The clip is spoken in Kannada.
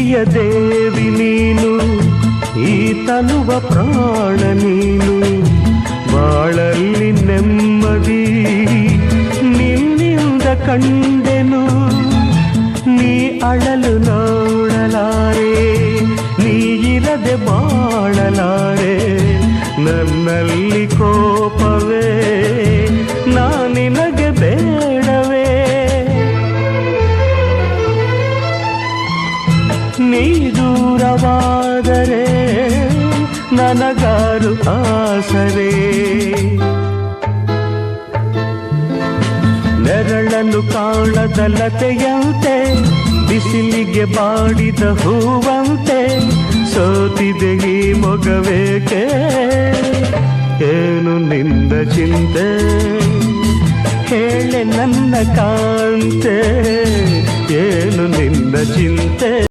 ಪ್ರೀತಿಯ ದೇವಿ ನೀನು, ಈ ತನುವ ಪ್ರಾಣ ನೀನು, ಬಾಳಲ್ಲಿ ನೆಮ್ಮದಿ ನಿನ್ನಿಂದ ಕಂಡೆನು. ನೀ ಅಳಲು ನೋಡಲಾರೆ, ನೀ ಇರದೆ ಬಾಳಲಾರೆ, ನನ್ನಲ್ಲಿ ಕೋಪವೇ ನಾನಿನಗೆ ಬೇಡವೇ. ನೀ ದೂರವಾದರೆ ನನಗಾರು ಆಸರೆ, ನೆರಳನ್ನು ಕಾಣದ ಲತೆಯಂತೆ, ಬಿಸಿಲಿಗೆ ಬಾಡಿದ ಹೂವಂತೆ, ಸೋತಿದೆ ಈ ಮೊಗವೇಕೆ, ಏನು ನಿನ್ನ ಚಿಂತೆ, ಹೇಳೆ ನನ್ನ ಕಾಂತೆ, ಏನು ನಿನ್ನ ಚಿಂತೆ.